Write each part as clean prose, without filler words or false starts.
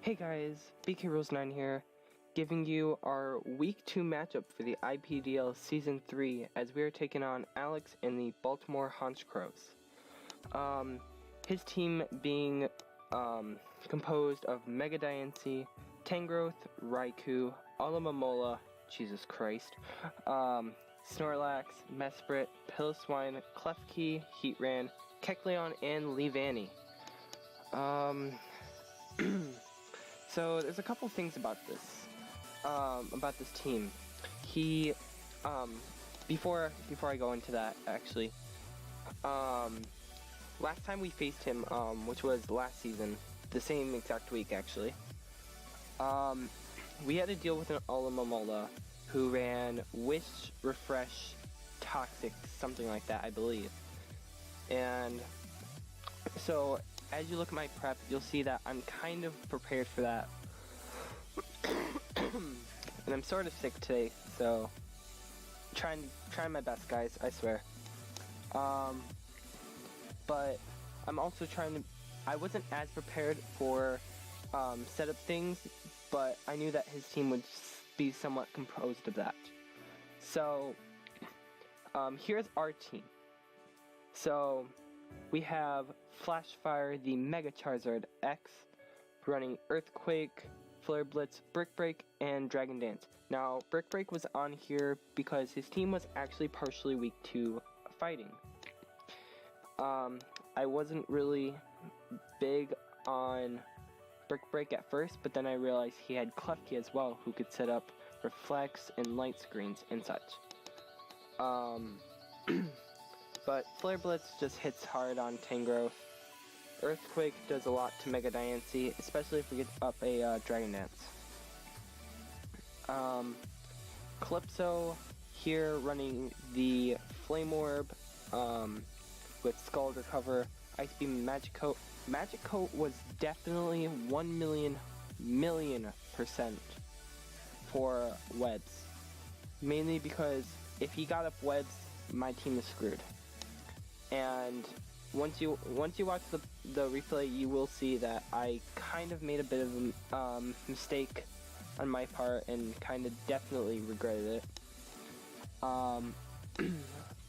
Hey guys, BK9 here, giving you our Week 2 matchup for the IPDL Season 3 as we are taking on Alex and the Baltimore Honchkrows. His team being composed of Mega Diancie, Tangrowth, Raikou, Alomomola, Jesus Christ, Snorlax, Mesprit, Piloswine, Klefki, Heatran, Kecleon, and Leavanny. So there's a couple things about this team. He, before I go into that, actually, last time we faced him, which was last season, the same exact week, actually, we had to deal with an Alomomola who ran Wish, Refresh, Toxic, something like that, I believe. And so, as you look at my prep, you'll see that I'm kind of prepared for that. And I'm sort of sick today, so trying my best, guys, I swear. But I'm also I wasn't as prepared for setup things, but I knew that his team would be somewhat composed of that. So here's our team. So we have Flashfire, the Mega Charizard X, running Earthquake, Flare Blitz, Brick Break, and Dragon Dance. Now, Brick Break was on here because his team was actually partially weak to fighting. I wasn't really big on Brick Break at first, but then I realized he had Klefki as well, who could set up Reflects and Light Screens and such. But Flare Blitz just hits hard on Tangrowth. Earthquake does a lot to Mega Diancie, especially if we get up a Dragon Dance. Calypso here running the Flame Orb with Scald Recover, Ice Beam, and Magic Coat. Magic Coat was definitely 1,000,000,000% for webs. Mainly because if he got up webs, my team is screwed. And once you watch the replay, you will see that I kind of made a bit of a mistake on my part and kind of definitely regretted it.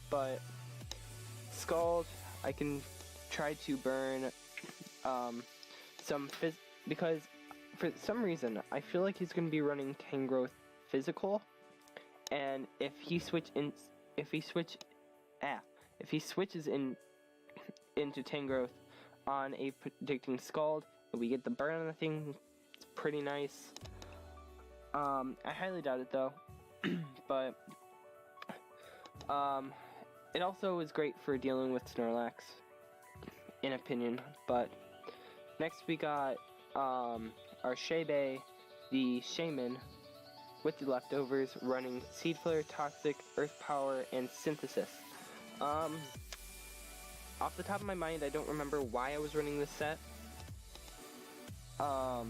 But Scald, I can try to burn because for some reason I feel like he's going to be running Tangrowth Physical, and if he switches into Tangrowth on a predicting Scald, and we get the burn on the thing, it's pretty nice. I highly doubt it though, but it also is great for dealing with Snorlax, in opinion. But next we got our Shebe, the Shaman, with the leftovers, running Seed Flare, Toxic, Earth Power, and Synthesis. Off the top of my mind, I don't remember why I was running this set. But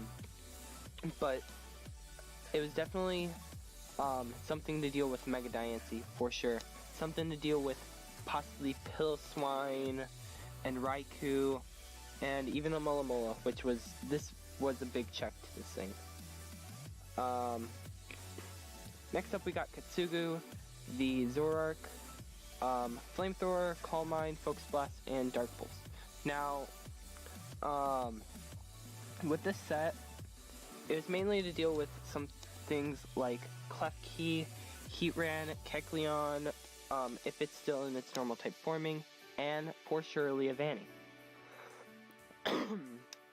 it was definitely something to deal with Mega Diancie, for sure. Something to deal with possibly Piloswine and Raikou, and even a Alomomola, this was a big check to this thing. Next up we got Kitsugu, the Zoroark, Flamethrower, Calm Mind, Focus Blast, and Dark Pulse. Now, with this set, it was mainly to deal with some things like Klefki, Heatran, Kecleon, if it's still in its normal type forming, and for sure Leavanny.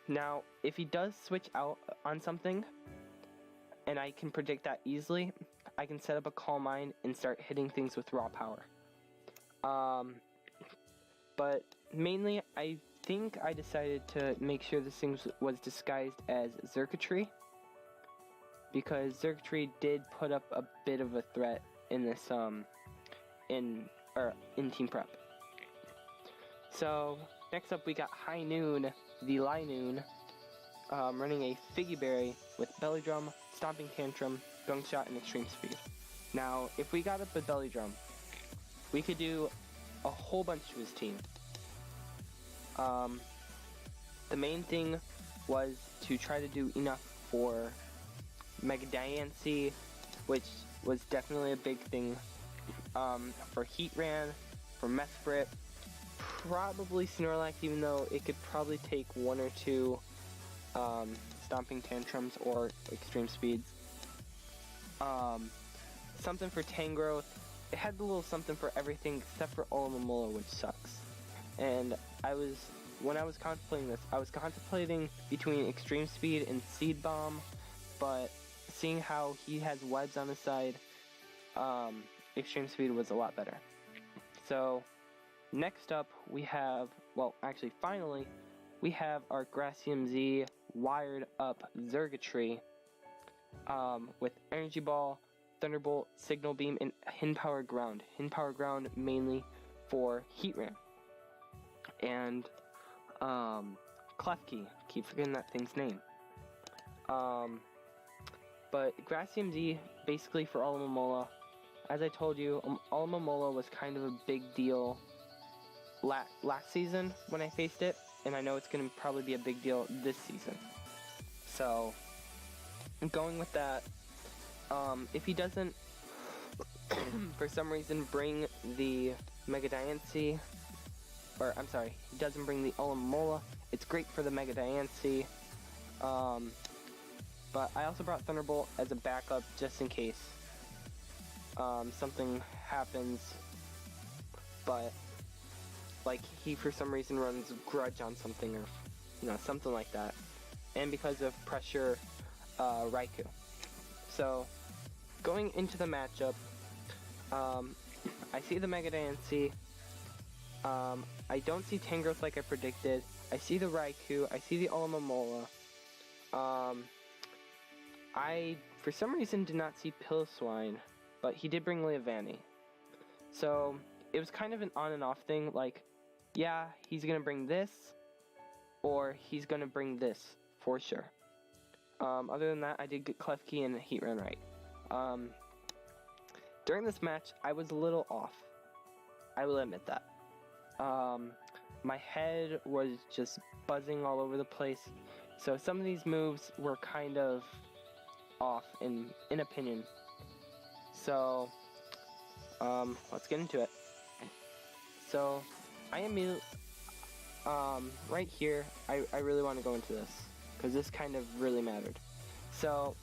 Now, if he does switch out on something, and I can predict that easily, I can set up a Calm Mind and start hitting things with raw power. But mainly, I think I decided to make sure this thing was disguised as Xurkitree, because Xurkitree did put up a bit of a threat in this, in Team Prep. So, next up we got High Noon, the Linoon, running a Figgy Berry with Belly Drum, Stomping Tantrum, Gunk Shot, and Extreme Speed. Now, if we got up a Belly Drum, we could do a whole bunch to his team. The main thing was to try to do enough for Mega Diancie, which was definitely a big thing, for Heatran, for Mesprit, probably Snorlax, even though it could probably take 1 or 2 Stomping Tantrums or Extreme Speeds. Something for Tangrowth. It had a little something for everything except for Alomomola, which sucks. And when I was contemplating this, I was contemplating between Extreme Speed and Seed Bomb, but seeing how he has webs on his side, Extreme Speed was a lot better. So, next up we have, well, actually, finally, we have our Gracium Z wired up Zergatry, with Energy Ball, Thunderbolt, Signal Beam, and Hinpower Ground. Hinpower Ground mainly for Heatran. And, Klefki. Keep forgetting that thing's name. But Gracium Z, basically for Alomomola. As I told you, Alomomola was kind of a big deal last season when I faced it, and I know it's going to probably be a big deal this season. So, going with that, if he doesn't, for some reason, bring the Mega Diancie, or I'm sorry, he doesn't bring the Alomomola, it's great for the Mega Diancie, but I also brought Thunderbolt as a backup just in case something happens, but like he for some reason runs Grudge on something, or something like that, and because of pressure, Raikou. So going into the matchup, I see the Mega Diancie. I don't see Tangrowth like I predicted. I see the Raikou. I see the Alomomola. I, for some reason, did not see Piloswine, but he did bring Leavanny. So, it was kind of an on and off thing, like, yeah, he's gonna bring this, or he's gonna bring this, for sure. Other than that, I did get Klefki and Heatran right. During this match, I was a little off. I will admit that. My head was just buzzing all over the place, so some of these moves were kind of off in opinion. So, let's get into it. So, I immediately, right here, I really want to go into this, because this kind of really mattered. So,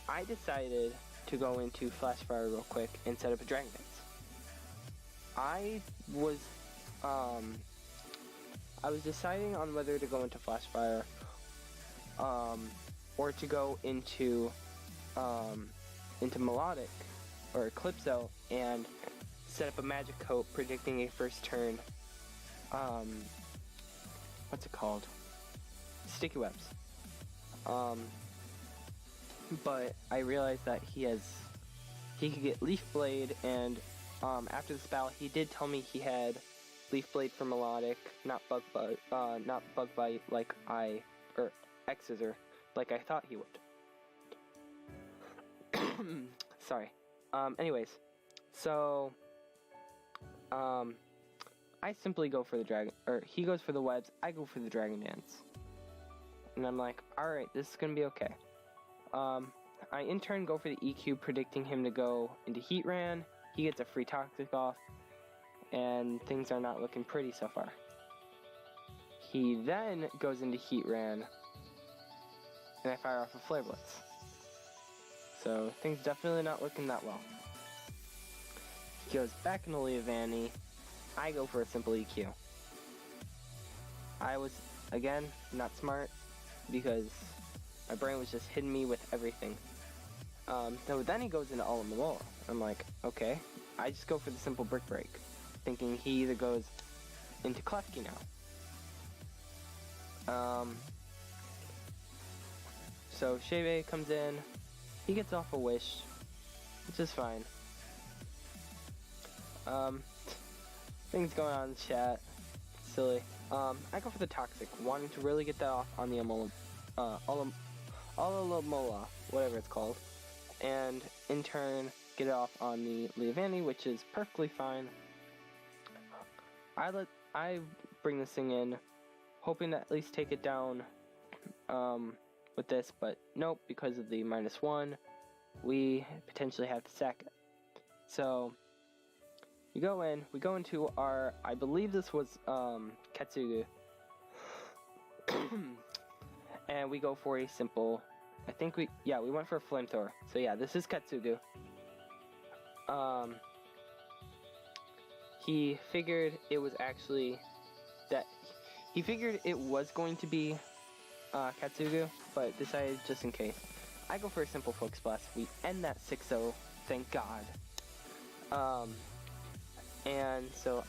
I decided to go into Flash Fire real quick and set up a Dragon Dance. I was deciding on whether to go into Flash Fire, or to go into Melodic, or Eclipso, and set up a Magic Coat predicting a first turn, what's it called? Sticky Webs. But I realized that he could get Leaf Blade, and after this battle, he did tell me he had Leaf Blade for Melodic, not Bug Bite like or X-Scissor, like I thought he would. Sorry. Anyways, so I simply go for the Dragon, or he goes for the Webs, I go for the Dragon Dance. And I'm like, alright, this is gonna be okay. I in turn go for the EQ, predicting him to go into Heatran. He gets a free Toxic off, and things are not looking pretty so far. He then goes into Heatran, and I fire off a Flare Blitz. So things definitely not looking that well. He goes back into Leavanny. I go for a simple EQ. I was, again, not smart, because my brain was just hitting me with everything. So then he goes into Alomomola. I'm like, okay, I just go for the simple Brick Break, thinking he either goes into Klefki now. So Shebe comes in, he gets off a Wish, which is fine. Things going on in the chat, silly. I go for the Toxic, wanting to really get that off on the Alomomola, whatever it's called, and in turn get it off on the Leavanny, which is perfectly fine. I bring this thing in, hoping to at least take it down with this, but nope, because of the -1, we potentially have to sack it. So we go into our, I believe this was Katsugu, and we go for a simple, we went for a flamethrower. So yeah, this is Katsugu. He figured it was actually he figured it was going to be Katsugu, but decided just in case. I go for a simple Focus Blast. We end that 6-0, thank God. And so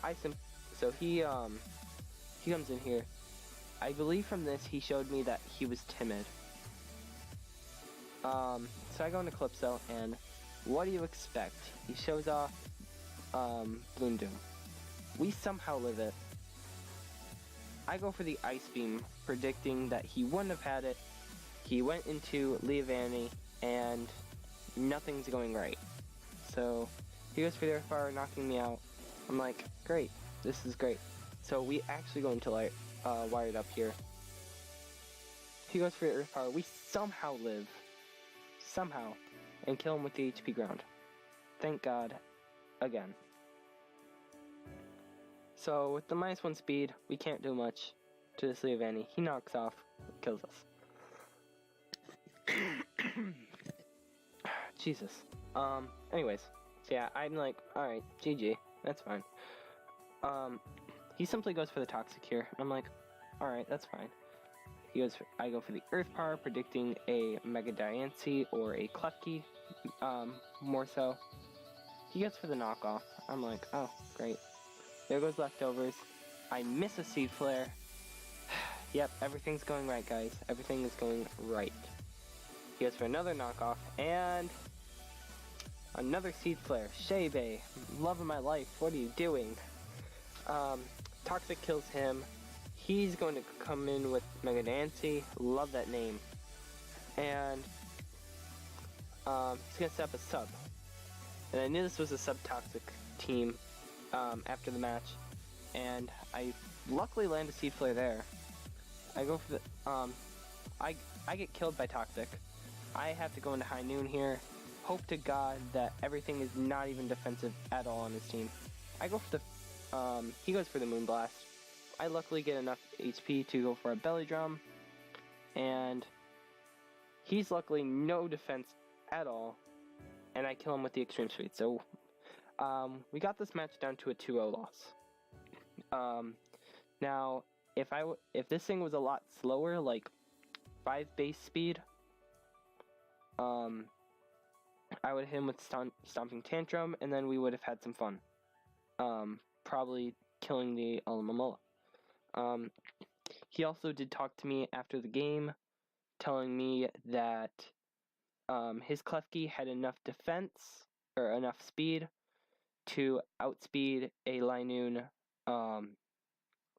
he comes in here. I believe from this he showed me that he was timid. So I go into Calypso, and what do you expect? He shows off Bloom Doom. We somehow live it. I go for the Ice Beam, predicting that he wouldn't have had it. He went into Leavanny, and nothing's going right. So he goes for the Earth Power, knocking me out. I'm like, great, this is great. So we actually go into Wired Up here. He goes for the Earth Power. We somehow live. Somehow. And kill him with the HP ground. Thank God. Again. So with the -1 speed, we can't do much to this Leavanny. He knocks off, kills us. Jesus. Anyways. So yeah, I'm like, alright, GG. That's fine. He simply goes for the Toxic here. I'm like, alright, that's fine. I go for the Earth Power, predicting a Mega Diancie or a Klefki, more so. He goes for the knockoff. I'm like, oh, great. There goes Leftovers. I miss a Seed Flare. Yep, everything's going right, guys. Everything is going right. He goes for another knockoff, and another Seed Flare. Shebe, love of my life, what are you doing? Toxic kills him. He's going to come in with Mega Diancie. Love that name. And he's going to set up a sub. And I knew this was a sub-Toxic team after the match. And I luckily land a Seed Flare there. I go for the... I get killed by Toxic. I have to go into High Noon here. Hope to God that everything is not even defensive at all on his team. I go for the... he goes for the Moonblast. I luckily get enough HP to go for a Belly Drum. And he's luckily no defense at all. And I kill him with the Extreme Speed. So, we got this match down to a 2-0 loss. Now, if this thing was a lot slower, like 5 base speed, I would hit him with Stomping Tantrum, and then we would have had some fun. Probably killing the Alomomola. He also did talk to me after the game, telling me that his Klefki had enough defense, or enough speed, to outspeed a Linoon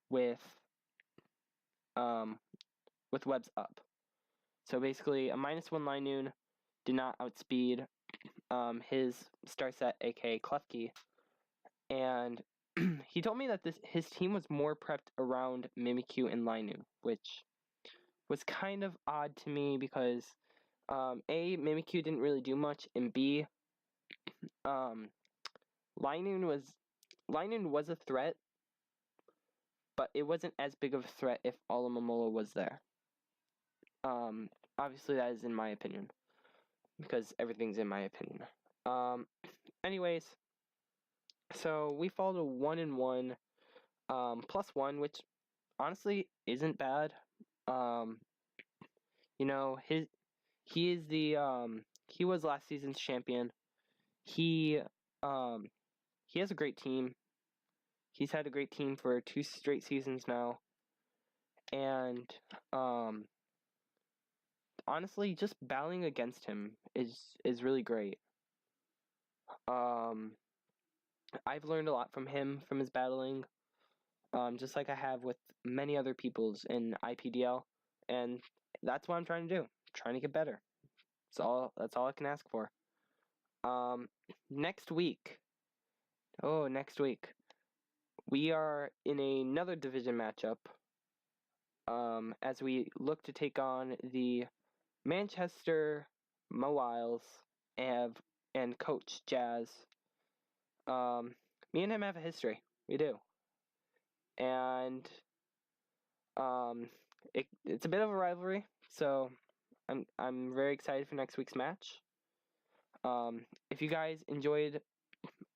with webs up. So basically, a -1 Linoon did not outspeed his star set, aka Klefki, and he told me that his team was more prepped around Mimikyu and Linoon, which was kind of odd to me because A, Mimikyu didn't really do much, and B, Linoon was a threat, but it wasn't as big of a threat if Alomomola was there. Obviously that is in my opinion, because everything's in my opinion. Anyways, so we followed a 1-1, +1, which honestly isn't bad. You know, he was last season's champion. He has a great team. He's had a great team for 2 straight seasons now. And honestly, just battling against him is really great. I've learned a lot from him, from his battling, just like I have with many other people's in IPDL, and that's what I'm trying to do. I'm trying to get better. That's all I can ask for. Next week, we are in another division matchup. as we look to take on the Manchester Mowiles and Coach Jazz. Me and him have a history. We do. And it's a bit of a rivalry, so I'm very excited for next week's match. If you guys enjoyed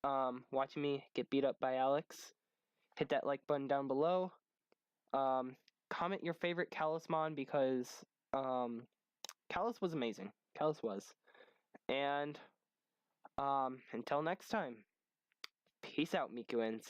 watching me get beat up by Alex, hit that like button down below. Comment your favorite Callusmon because Callus was amazing. Callus was. And until next time, peace out, Mikuians.